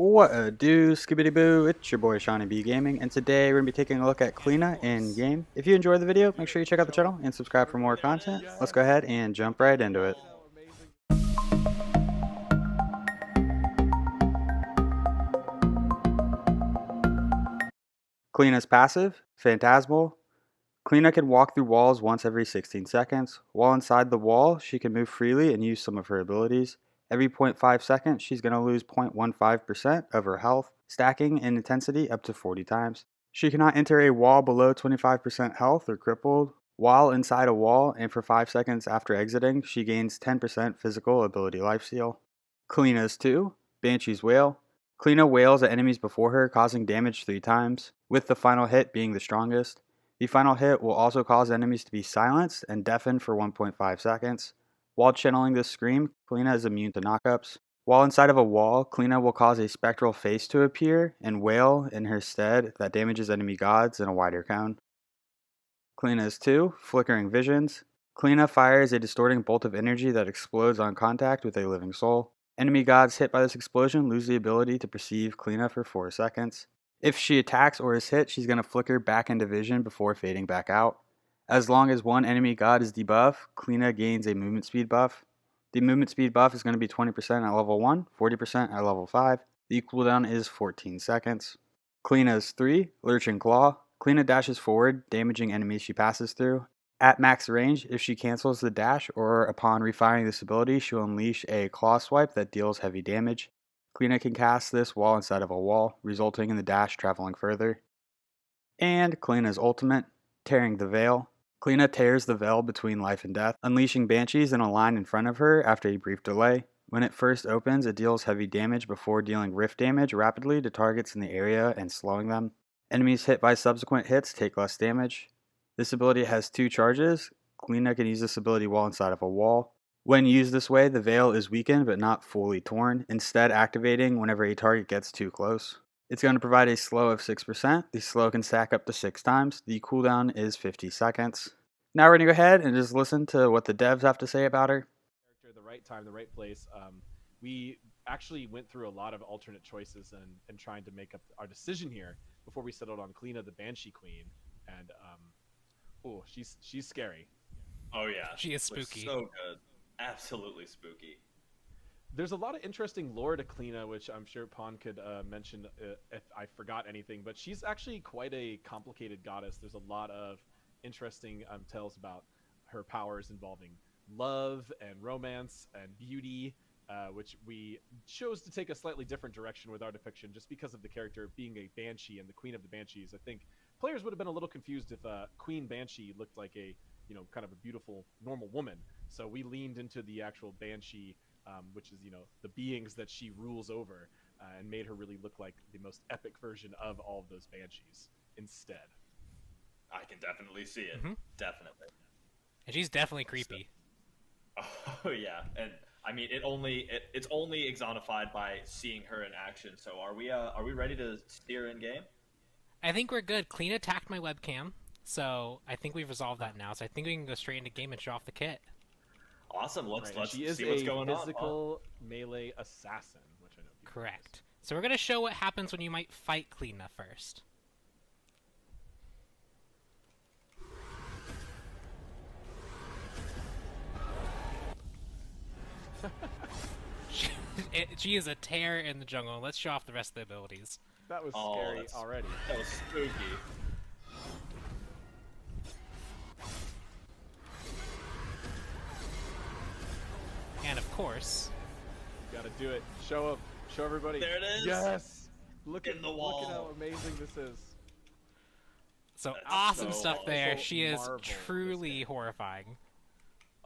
What a do, skibbity boo, it's your boy Shawnee B Gaming, and today we're going to be taking a look at Cleena in game. If you enjoyed the video, make sure you check out the channel and subscribe for more content. Let's go ahead and jump right into it. Cleena's passive, Phantasmal. Cleena can walk through walls once every 16 seconds. While inside the wall, she can move freely and use some of her abilities. Every 0.5 seconds, she's going to lose 0.15% of her health, stacking in intensity up to 40 times. She cannot enter a wall below 25% health or crippled. While inside a wall and for 5 seconds after exiting, she gains 10% physical ability lifesteal. Cleena's 2, Banshees Whale. Cleena wails at enemies before her, causing damage 3 times, with the final hit being the strongest. The final hit will also cause enemies to be silenced and deafened for 1.5 seconds. While channeling this scream, Cleena is immune to knockups. While inside of a wall, Cleena will cause a spectral face to appear and wail in her stead that damages enemy gods in a wider cone. Cleena's 2, Flickering Visions. Cleena fires a distorting bolt of energy that explodes on contact with a living soul. Enemy gods hit by this explosion lose the ability to perceive Cleena for 4 seconds. If she attacks or is hit, she's going to flicker back into vision before fading back out. As long as one enemy god is debuffed, Cleena gains a movement speed buff. The movement speed buff is going to be 20% at level 1, 40% at level 5. The cooldown is 14 seconds. Cleena's 3, Lurching Claw. Cleena dashes forward, damaging enemies she passes through. At max range, if she cancels the dash or upon refiring this ability, she'll unleash a claw swipe that deals heavy damage. Cleena can cast this while inside of a wall, resulting in the dash traveling further. And Cleena's ultimate, Tearing the Veil. Cleena tears the veil between life and death, unleashing banshees in a line in front of her after a brief delay. When it first opens, it deals heavy damage before dealing rift damage rapidly to targets in the area and slowing them. Enemies hit by subsequent hits take less damage. This ability has 2 charges. Cleena can use this ability while inside of a wall. When used this way, the veil is weakened but not fully torn, instead activating whenever a target gets too close. It's going to provide a slow of 6%. The slow can stack up to 6 times. The cooldown is 50 seconds. Now we're going to go ahead and just listen to what the devs have to say about her. The right time, the right place. We actually went through a lot of alternate choices and trying to make up our decision here before we settled on Cleena, the Banshee Queen. And she's scary. Oh yeah, she is spooky. So good, absolutely spooky. There's a lot of interesting lore to Cleena, which I'm sure Pon could mention if I forgot anything. But she's actually quite a complicated goddess. There's a lot of interesting tales about her powers involving love and romance and beauty, which we chose to take a slightly different direction with our depiction just because of the character being a banshee and the queen of the banshees. I think players would have been a little confused if Queen Banshee looked like a, kind of a beautiful, normal woman. So we leaned into the actual banshee, which is, the beings that she rules over, and made her really look like the most epic version of all of those banshees instead. I can definitely see it. Mm-hmm. Definitely. And she's definitely creepy. Oh yeah, and I mean it's only exonified by seeing her in action. So are we ready to steer in game? I think we're good. Cleena attacked my webcam, so I think we've resolved that now. So I think we can go straight into game and show off the kit. Awesome. Let's she is see what's going on. Physical melee assassin, which I know. Correct. So we're gonna show what happens when you might fight Cleena first. She is a terror in the jungle. Let's show off the rest of the abilities. That was scary already. That was spooky. And of course, you gotta do it. Show everybody. There it is. Yes. Look at the wall. Look at how amazing this is. So That's awesome so stuff there. She is marvel truly horrifying.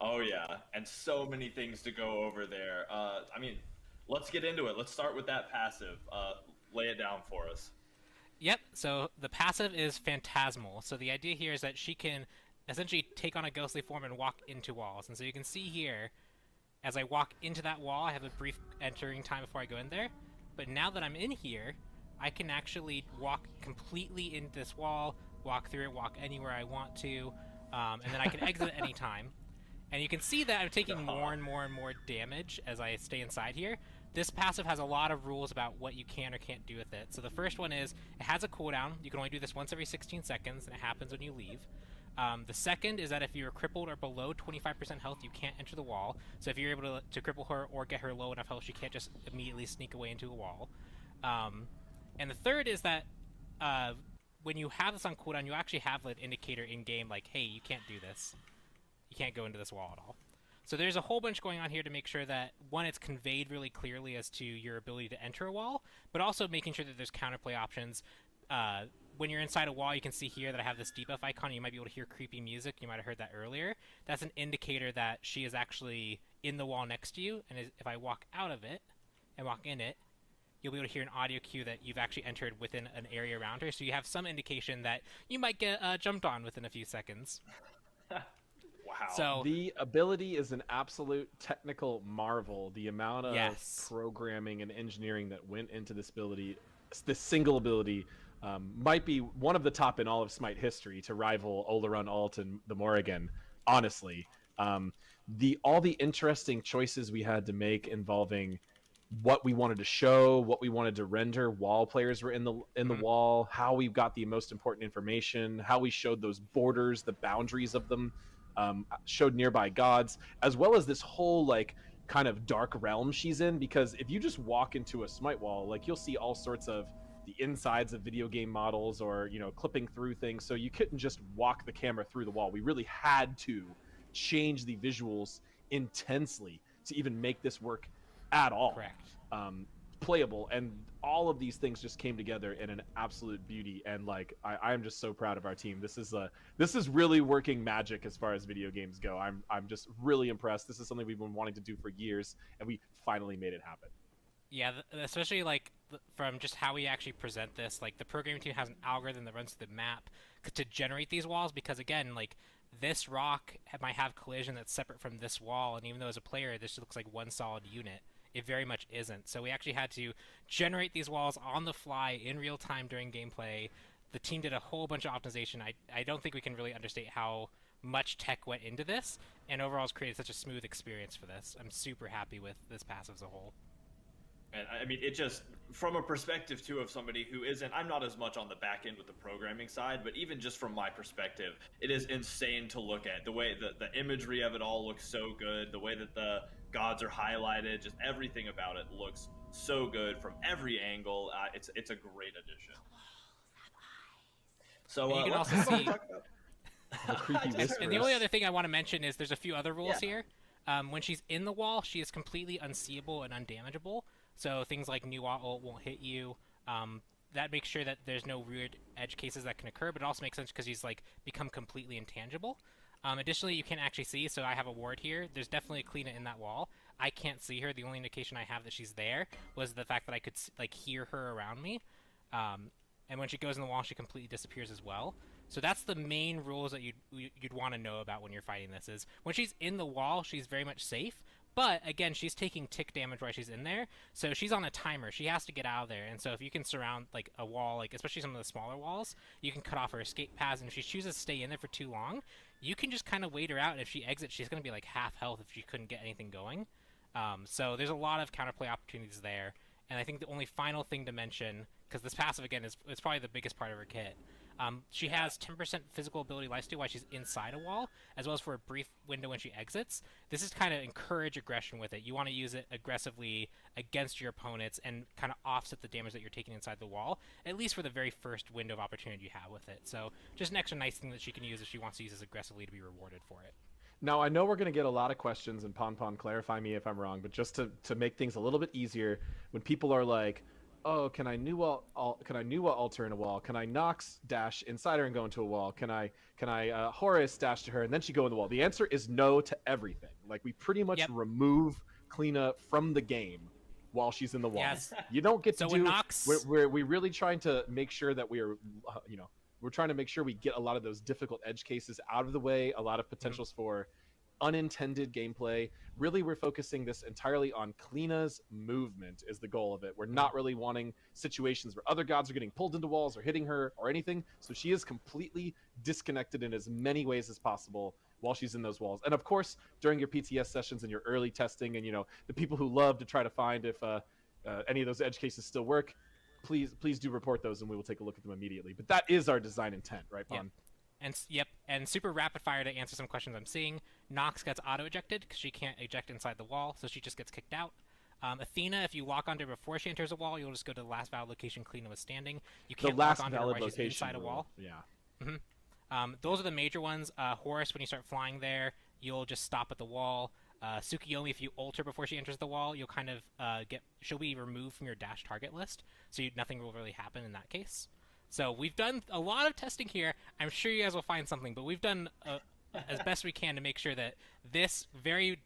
Oh yeah, and so many things to go over there. I mean, let's get into it. Let's start with that passive. Lay it down for us. Yep, so the passive is Phantasmal. So the idea here is that she can essentially take on a ghostly form and walk into walls. And so you can see here, as I walk into that wall, I have a brief entering time before I go in there. But now that I'm in here, I can actually walk completely into this wall, walk through it, walk anywhere I want to, and then I can exit at any time. And you can see that I'm taking more and more and more damage as I stay inside here. this passive has a lot of rules about what you can or can't do with it. So the first one is it has a cooldown. You can only do this once every 16 seconds, and it happens when you leave. The second is that if you're crippled or below 25% health, you can't enter the wall. So if you're able to cripple her or get her low enough health, she can't just immediately sneak away into a wall. And the third is that when you have this on cooldown, you actually have an indicator in-game like, hey, you can't do this. You can't go into this wall at all. So there's a whole bunch going on here to make sure that, one, it's conveyed really clearly as to your ability to enter a wall, but also making sure that there's counterplay options. When you're inside a wall, you can see here that I have this debuff icon. You might be able to hear creepy music. You might have heard that earlier. That's an indicator that she is actually in the wall next to you, and if I walk out of it and walk in it, you'll be able to hear an audio cue that you've actually entered within an area around her, so you have some indication that you might get jumped on within a few seconds. Wow. So The ability is an absolute technical marvel. The amount of Yes. programming and engineering that went into this ability, this single ability, might be one of the top in all of Smite history to rival Oleron Alt and the Morrigan, honestly. All the interesting choices we had to make involving what we wanted to show, what we wanted to render while players were in the wall, how we got the most important information, how we showed those borders, the boundaries of them, showed nearby gods, as well as this whole like kind of dark realm she's in. Because if you just walk into a Smite wall, like you'll see all sorts of the insides of video game models, or clipping through things. So you couldn't just walk the camera through the wall. We really had to change the visuals intensely to even make this work at all. Correct. Playable, and all of these things just came together in an absolute beauty. And like I'm just so proud of our team. This is really working magic as far as video games go. I'm just really impressed. This is something we've been wanting to do for years, and we finally made it happen. Yeah, especially like from just how we actually present this, like the programming team has an algorithm that runs through the map to generate these walls, because again, like this rock might have collision that's separate from this wall, and even though as a player this looks like one solid unit, it very much isn't. So we actually had to generate these walls on the fly in real time during gameplay. The team did a whole bunch of optimization. I don't think we can really understate how much tech went into this, and overall it's created such a smooth experience for this. I'm super happy with this pass as a whole. And I mean, it just, from a perspective too of somebody who isn't, I'm not as much on the back end with the programming side, but even just from my perspective, it is insane to look at. The way the imagery of it all looks so good, the way that the gods are highlighted, just everything about it looks so good from every angle. It's a great addition. So And you can let's also talk see- about The creepy whispers. And the only other thing I want to mention is there's a few other rules Yeah. here. When she's in the wall, she is completely unseeable and undamageable. So things like new ult won't hit you. That makes sure that there's no weird edge cases that can occur, but it also makes sense because she's like become completely intangible. Additionally, you can't actually see, so I have a ward here. There's definitely a Cleena in that wall. I can't see her. The only indication I have that she's there was the fact that I could like hear her around me. And when she goes in the wall, she completely disappears as well. So that's the main rules that you'd want to know about when you're fighting this. Is when she's in the wall, she's very much safe. But again, she's taking tick damage while she's in there, so she's on a timer. She has to get out of there, and so if you can surround like a wall, like especially some of the smaller walls, you can cut off her escape paths. And if she chooses to stay in there for too long, you can just kind of wait her out. And if she exits, she's going to be like half health if she couldn't get anything going. So there's a lot of counterplay opportunities there. And I think the only final thing to mention, because this passive again is probably the biggest part of her kit. She has 10% physical ability lifesteal while she's inside a wall, as well as for a brief window when she exits. This is kind of encourage aggression with it. You want to use it aggressively against your opponents and kind of offset the damage that you're taking inside the wall, at least for the very first window of opportunity you have with it. So just an extra nice thing that she can use if she wants to use this aggressively to be rewarded for it. Now, I know we're going to get a lot of questions, and Pon, clarify me if I'm wrong, but just to make things a little bit easier, when people are like, oh, can I new alter in a wall? Can I Nox dash inside her and go into a wall? Can I Horus dash to her and then she go in the wall? The answer is no to everything. Like, we pretty much remove Cleena from the game while she's in the wall. Yes. You don't get to So do. when Nox, We're really trying to make sure that we're we're trying to make sure we get a lot of those difficult edge cases out of the way. A lot of potentials for unintended gameplay. Really, we're focusing this entirely on Cleena's movement is the goal of it. We're not really wanting situations where other gods are getting pulled into walls or hitting her or anything. So she is completely disconnected in as many ways as possible while she's in those walls. And of course, during your PTS sessions and your early testing, and the people who love to try to find if any of those edge cases still work, please do report those, and we will take a look at them immediately. But that is our design intent, right, Pon? And super rapid fire to answer some questions I'm seeing. Nox gets auto-ejected because she can't eject inside the wall, so she just gets kicked out. Athena, if you lock onto her before she enters a wall, you'll just go to the last valid location Cleena was standing. You can't lock onto her while she's inside a wall. Yeah. Those are the major ones. Horus, when you start flying there, you'll just stop at the wall. Tsukiyomi, if you ult her before she enters the wall, you'll kind of she'll be removed from your dash target list, so nothing will really happen in that case. So we've done a lot of testing here. I'm sure you guys will find something, but we've done as best we can to make sure that this very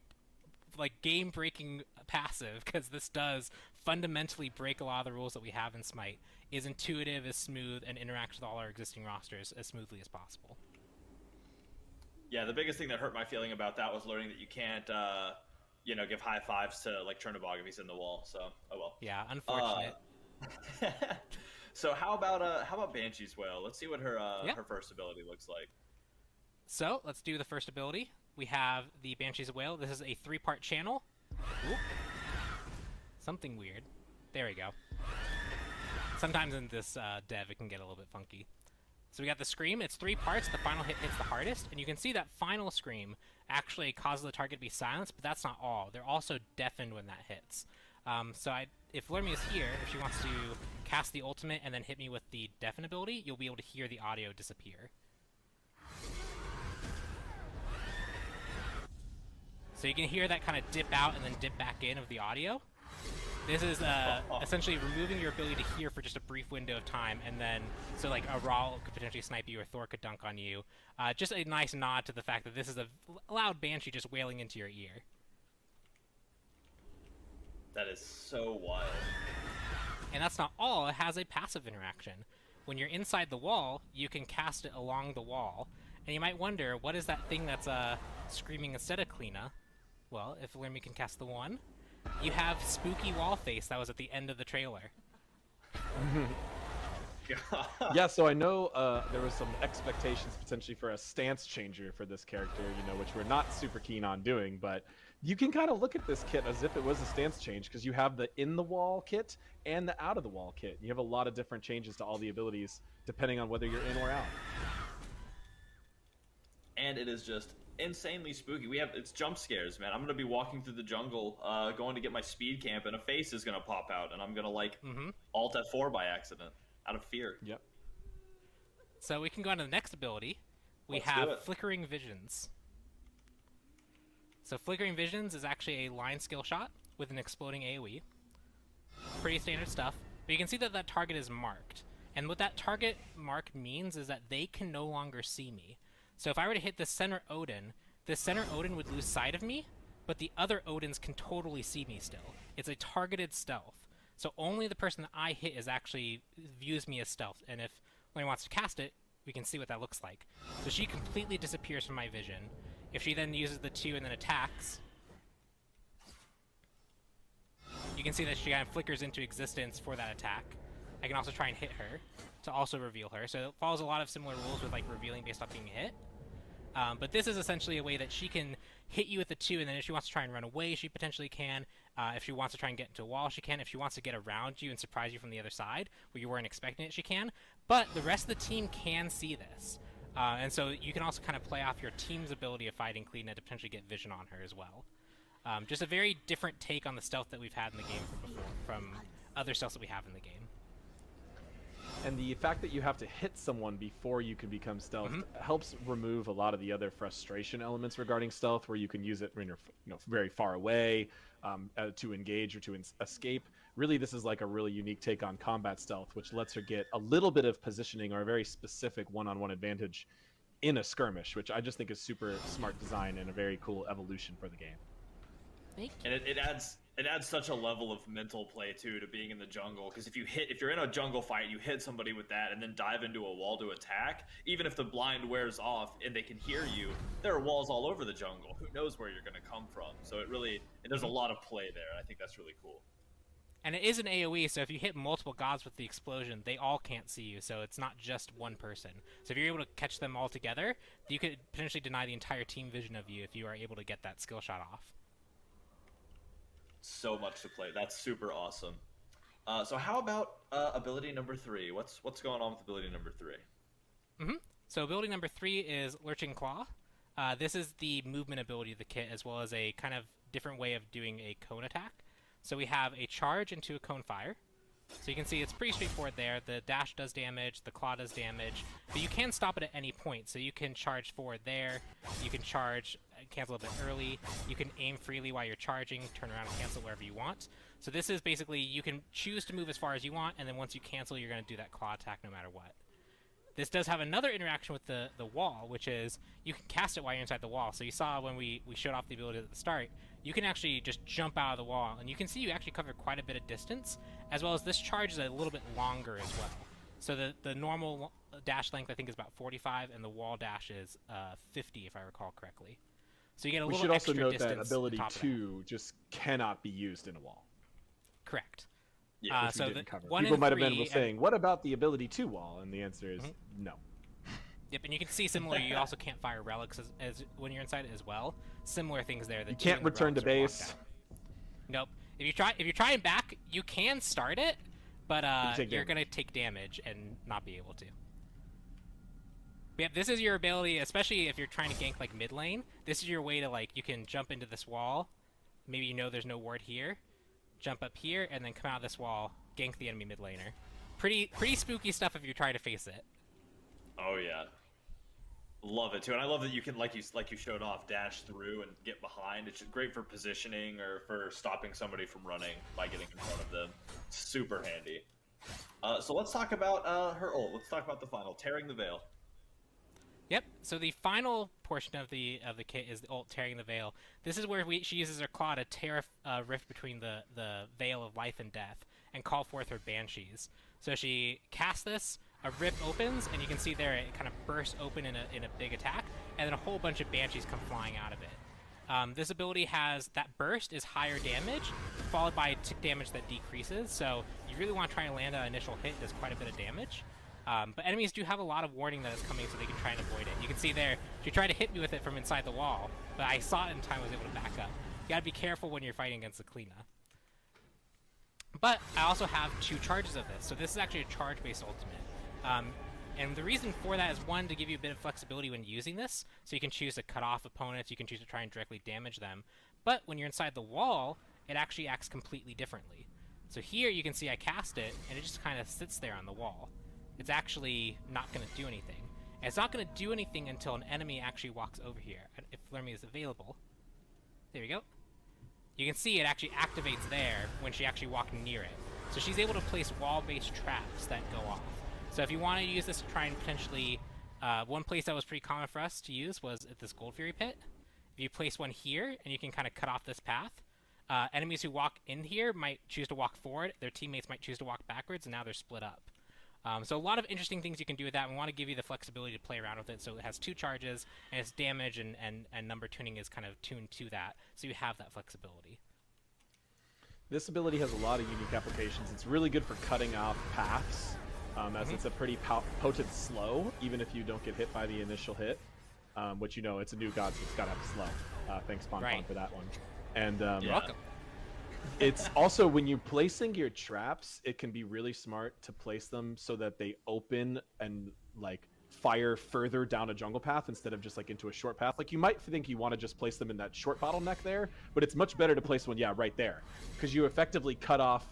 game-breaking passive, because this does fundamentally break a lot of the rules that we have in Smite, is intuitive, is smooth, and interacts with all our existing rosters as smoothly as possible. Yeah, the biggest thing that hurt my feeling about that was learning that you can't, give high fives to Chernobog if he's in the wall. So, oh well. Yeah, unfortunate. So how about Banshees Whale? Let's see what her first ability looks like. So let's do the first ability. We have the Banshees Whale. This is a 3-part channel. Oop. Something weird. There we go. Sometimes in this dev it can get a little bit funky. So we got the scream. It's 3 parts. The final hit hits the hardest, and you can see that final scream actually causes the target to be silenced, but that's not all. They're also deafened when that hits. If Lermy is here, if she wants to cast the ultimate and then hit me with the deafen ability, you'll be able to hear the audio disappear. So you can hear that kind of dip out and then dip back in of the audio. This is essentially removing your ability to hear for just a brief window of time, and then, so like a Rawl could potentially snipe you or Thor could dunk on you. Just a nice nod to the fact that this is a loud Banshee just wailing into your ear. That is so wild. And that's not all, it has a passive interaction. When you're inside the wall, you can cast it along the wall, and you might wonder, what is that thing that's screaming instead of Cleena? Well, if Lermy can cast the one, you have Spooky Wall Face that was at the end of the trailer. Yeah, so I know there was some expectations potentially for a stance changer for this character, which we're not super keen on doing, but you can kind of look at this kit as if it was a stance change, because you have the in-the-wall kit and the out-of-the-wall kit. You have a lot of different changes to all the abilities, depending on whether you're in or out. And it is just insanely spooky. It's jump scares, man. I'm gonna be walking through the jungle, going to get my speed camp, and a face is gonna pop out, and I'm gonna alt F4 by accident out of fear. Yep. So we can go on to the next ability. We Let's have Flickering Visions. So Flickering Visions is actually a line skill shot with an exploding AoE. Pretty standard stuff. But you can see that that target is marked. And what that target mark means is that they can no longer see me. So if I were to hit the center Odin would lose sight of me, but the other Odins can totally see me still. It's a targeted stealth. So only the person that I hit is actually views me as stealth. And if when he wants to cast it, we can see what that looks like. So she completely disappears from my vision. If she then uses the 2 and then attacks, you can see that she kind of flickers into existence for that attack. I can also try and hit her to also reveal her. So it follows a lot of similar rules with revealing based off being hit. But this is essentially a way that she can hit you with the 2, and then if she wants to try and run away, she potentially can. If she wants to try and get into a wall, she can. If she wants to get around you and surprise you from the other side, where you weren't expecting it, she can. But the rest of the team can see this. And so you can also kind of play off your team's ability of fighting Cleena to potentially get vision on her as well. Just a very different take on the stealth that we've had in the game from before, from other stealths that we have in the game. And the fact that you have to hit someone before you can become stealth helps remove a lot of the other frustration elements regarding stealth, where you can use it when you're very far away to engage or to escape. Really, this is like a really unique take on combat stealth, which lets her get a little bit of positioning or a very specific one-on-one advantage in a skirmish, which I just think is super smart design and a very cool evolution for the game. Thank you. And it adds such a level of mental play too to being in the jungle, because if you're in a jungle fight, you hit somebody with that and then dive into a wall to attack, even if the blind wears off and they can hear you, there are walls all over the jungle. Who knows where you're going to come from? So there's a lot of play there. I think that's really cool. And it is an AoE, so if you hit multiple gods with the explosion, they all can't see you, so it's not just one person. So if you're able to catch them all together, you could potentially deny the entire team vision of you if you are able to get that skill shot off. So much to play. That's super awesome. So how about ability number 3? What's going on with ability number 3? So ability number 3 is Lurching Claw. This is the movement ability of the kit, as well as a kind of different way of doing a cone attack. So we have a charge into a cone fire. So you can see it's pretty straightforward there. The dash does damage, the claw does damage, but you can stop it at any point. So you can charge forward there, you can charge, cancel a bit early, you can aim freely while you're charging, turn around and cancel wherever you want. So this is basically, you can choose to move as far as you want, and then once you cancel, you're going to do that claw attack no matter what. This does have another interaction with the wall, which is you can cast it while you're inside the wall. So you saw when we showed off the ability at the start, you can actually just jump out of the wall, and you can see you actually cover quite a bit of distance, as well as this charge is a little bit longer as well. So the normal dash length, I think, is about 45, and the wall dash is 50, if I recall correctly. So you get a little extra distance. We should also note that ability 2 just cannot be used in a wall. Correct. Yeah, Which we didn't cover. 1 People and might have 3 been saying, what about the ability 2 wall? And the answer is no. Yep, and you can see similarly, you also can't fire relics as when you're inside it as well. Similar things there. That you can't return to base. Nope. If you try and back, you can start it, but you're gonna take damage and not be able to. But yep, this is your ability, especially if you're trying to gank like mid lane. This is your way to you can jump into this wall. Maybe you know there's no ward here. Jump up here and then come out of this wall, gank the enemy mid laner. Pretty spooky stuff if you're trying to face it. Oh yeah, love it too, and I love that you can, like you showed off, dash through and get behind. It's great for positioning or for stopping somebody from running by getting in front of them. Super handy. So let's talk about her ult. Let's talk about the final, Tearing the Veil. Yep. So the final portion of the kit is the ult, Tearing the Veil. This is where she uses her claw to tear a rift between the veil of life and death and call forth her banshees. So she casts this, a rip opens, and you can see there it kind of bursts open in a big attack, and then a whole bunch of banshees come flying out of it. This ability has that burst is higher damage, followed by tick damage that decreases. So you really want to try and land that initial hit. It does quite a bit of damage. But enemies do have a lot of warning that it's coming, so they can try and avoid it. You can see there, she tried to hit me with it from inside the wall, but I saw it in time, was able to back up. You gotta be careful when you're fighting against the Cleena. But I also have 2 charges of this, so this is actually a charge-based ultimate. And the reason for that is, 1, to give you a bit of flexibility when using this, so you can choose to cut off opponents, you can choose to try and directly damage them. But when you're inside the wall, it actually acts completely differently. So here you can see I cast it, and it just kind of sits there on the wall. It's actually not going to do anything. And it's not going to do anything until an enemy actually walks over here, if Lermy is available. There we go. You can see it actually activates there when she actually walked near it. So she's able to place wall-based traps that go off. So if you want to use this to try and potentially... one place that was pretty common for us to use was at this Gold Fury pit. If you place one here, and you can kind of cut off this path, enemies who walk in here might choose to walk forward, their teammates might choose to walk backwards, and now they're split up. So a lot of interesting things you can do with that. We want to give you the flexibility to play around with it. So it has 2 charges, and its damage and number tuning is kind of tuned to that. So you have that flexibility. This ability has a lot of unique applications. It's really good for cutting off paths, as it's a pretty potent slow, even if you don't get hit by the initial hit. Which, it's a new god, so it's got to have slow. Thanks, Pon for that one. And You're welcome. It's also, when you're placing your traps, it can be really smart to place them so that they open and fire further down a jungle path instead of just into a short path. You might think you want to just place them in that short bottleneck there, but it's much better to place one, right there, because you effectively cut off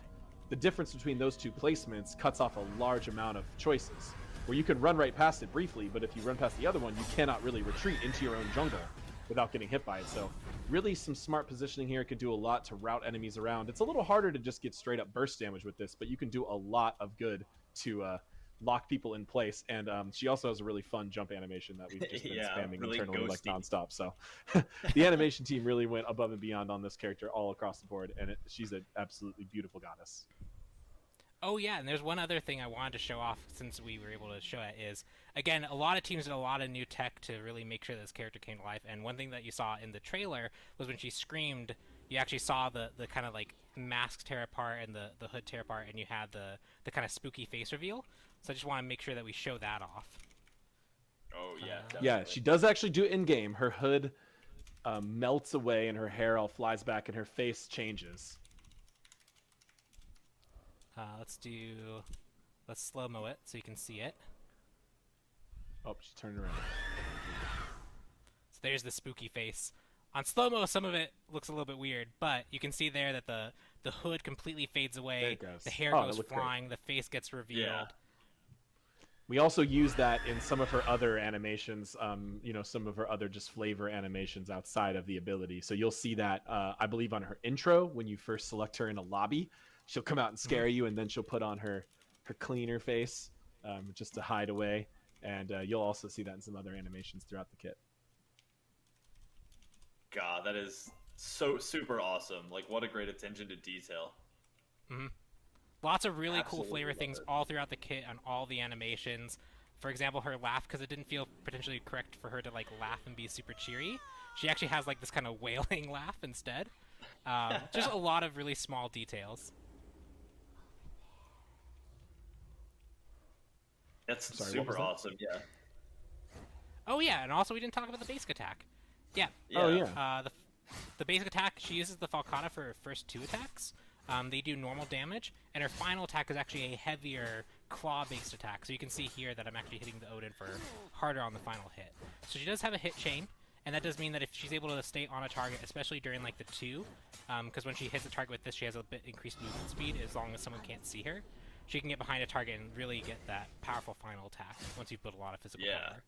the difference between those 2 placements, cuts off a large amount of choices, where you can run right past it briefly, but if you run past the other one, you cannot really retreat into your own jungle without getting hit by it. So really some smart positioning here. Could do a lot to route enemies around. It's a little harder to just get straight up burst damage with this, but you can do a lot of good to lock people in place. And she also has a really fun jump animation that we've just been spamming really internally nonstop. So the animation team really went above and beyond on this character all across the board, and she's an absolutely beautiful goddess. Oh yeah, and there's one other thing I wanted to show off since we were able to show it is, again, a lot of teams did a lot of new tech to really make sure this character came to life, and one thing that you saw in the trailer was when she screamed, you actually saw the kind of mask tear apart and the hood tear apart, and you had the kind of spooky face reveal. So I just want to make sure that we show that off. Oh yeah, yeah, she does actually do it in game. Her hood melts away and her hair all flies back and her face changes. Let's slow-mo it so you can see it. Oh, she's turning around. So there's the spooky face. On slow-mo, some of it looks a little bit weird, but you can see there that the hood completely fades away. There it goes. The hair Oh, goes that flying. The face gets revealed. Yeah. We also use that in some of her other animations, some of her other just flavor animations outside of the ability. So you'll see that, I believe, on her intro when you first select her in a lobby. She'll come out and scare you, and then she'll put on her cleaner face just to hide away. And you'll also see that in some other animations throughout the kit. God, that is so super awesome. Like, what a great attention to detail. Mm-hmm. Lots of really cool Absolutely flavor love things it. all throughout the kit on all the animations. For example, her laugh, because it didn't feel potentially correct for her to like laugh and be super cheery. She actually has like this kind of wailing laugh instead. Just a lot of really small details. That's Sorry, what super was that? awesome. Yeah. Oh yeah, and also we didn't talk about the basic attack. Yeah. Oh, yeah. The basic attack, she uses the falcata for her first 2 attacks. They do normal damage, and her final attack is actually a heavier claw-based attack. So you can see here that I'm actually hitting the Odin for harder on the final hit. So she does have a hit chain, and that does mean that if she's able to stay on a target, especially during like the 2, because when she hits a target with this, she has a bit increased movement speed as long as someone can't see her. She can get behind a target and really get that powerful final attack once you've built a lot of physical Yeah. power.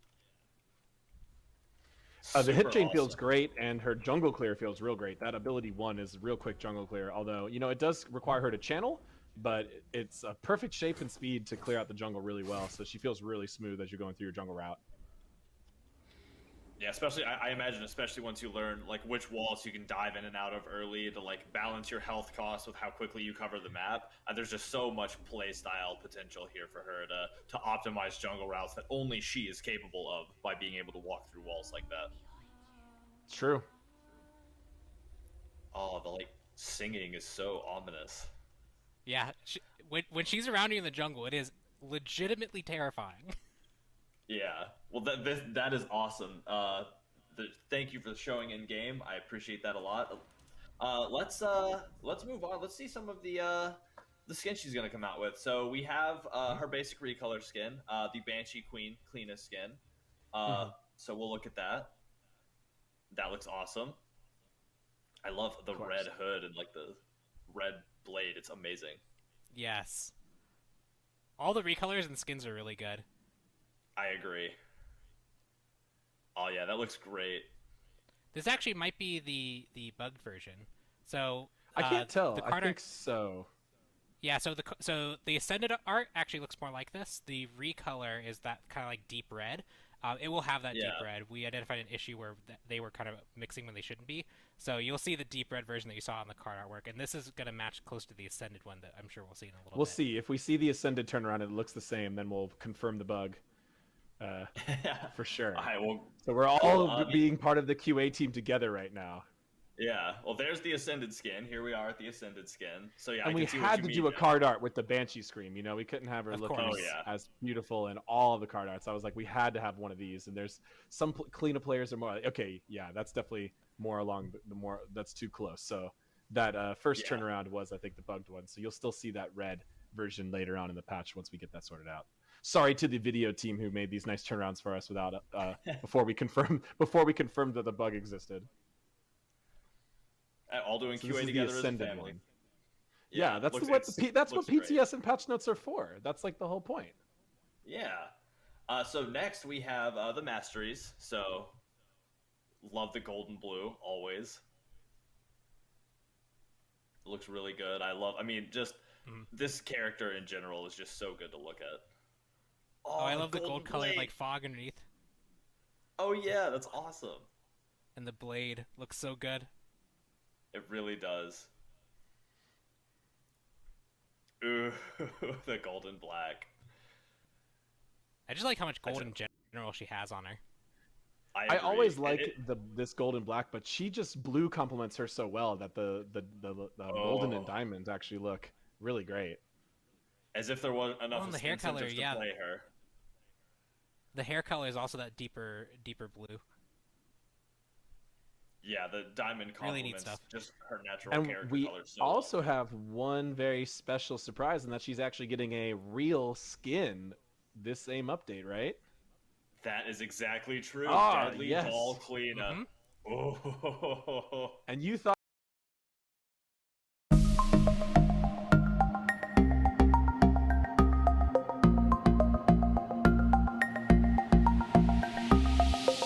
The hit Super chain feels awesome. great, and her jungle clear feels real great. That ability 1 is real quick jungle clear, although, it does require her to channel, but it's a perfect shape and speed to clear out the jungle really well, so she feels really smooth as you're going through your jungle route. Yeah, especially I imagine, especially once you learn like which walls you can dive in and out of early to like balance your health costs with how quickly you cover the map. There's just so much play style potential here for her to optimize jungle routes that only she is capable of by being able to walk through walls like that. It's true. Oh, the like singing is so ominous. Yeah, when she's around you in the jungle, it is legitimately terrifying. Yeah, well, that is awesome. Thank you for showing in game. I appreciate that a lot. Let's move on. Let's see some of the skin she's gonna come out with. So we have her basic recolor skin, the Banshee Queen Cleena skin. So we'll look at that. That looks awesome. I love the red hood and like the red blade. It's amazing. Yes. All the recolors and skins are really good. I agree. Oh yeah, that looks great. This actually might be the bugged version. So I can't tell. The I card think art, so. yeah. So the ascended art actually looks more like this. The recolor is that kind of like deep red. It will have that deep red. We identified an issue where they were kind of mixing when they shouldn't be. So you'll see the deep red version that you saw on the card artwork, and this is going to match close to the ascended one that I'm sure we'll see in a little bit. We'll see. If we see the ascended turnaround and it looks the same, then we'll confirm the bug. For sure. All right, well, So we're all being part of the QA team together right now. yeah. Well, there's the Ascended skin. Here we are at the Ascended skin. So yeah, And I we can see what had you to mean do a now. card art with the Banshee scream. We couldn't have her Of looking course. as beautiful in all of the card arts. I was like, we had to have one of these. And there's some Cleena players are more like, okay, yeah, that's definitely more along the more, that's too close. So that first turnaround was, I think, the bugged one. So you'll still see that red version later on in the patch once we get that sorted out. Sorry to the video team who made these nice turnarounds for us without before we confirmed that the bug existed. All doing So QA this is the together as a ascended family. one. Yeah, that's looks- what looks great. PTS and patch notes are for. That's like the whole point. Yeah. So next we have the Masteries. So love the golden blue always. Looks really good. Just this character in general is just so good to look at. Oh, I love the golden gold colored blade. like fog underneath, Oh yeah, that's awesome. and the blade looks so good. It really does. Ooh, the golden black. I just like how much gold in general she has on her. I I always agree. like this golden black, but she just blue complements her so well that the golden and diamonds actually look really great. As if there wasn't enough and the hair color, incentives to play her. The hair color is also that deeper blue. Yeah, the diamond Really neat complements stuff. just her natural And character we color so also well. have one very special surprise, and that she's actually getting a real skin this same update, right? That is exactly true. Ah, Deadly yes. Doll Cleena. Mhm. Oh. And you thought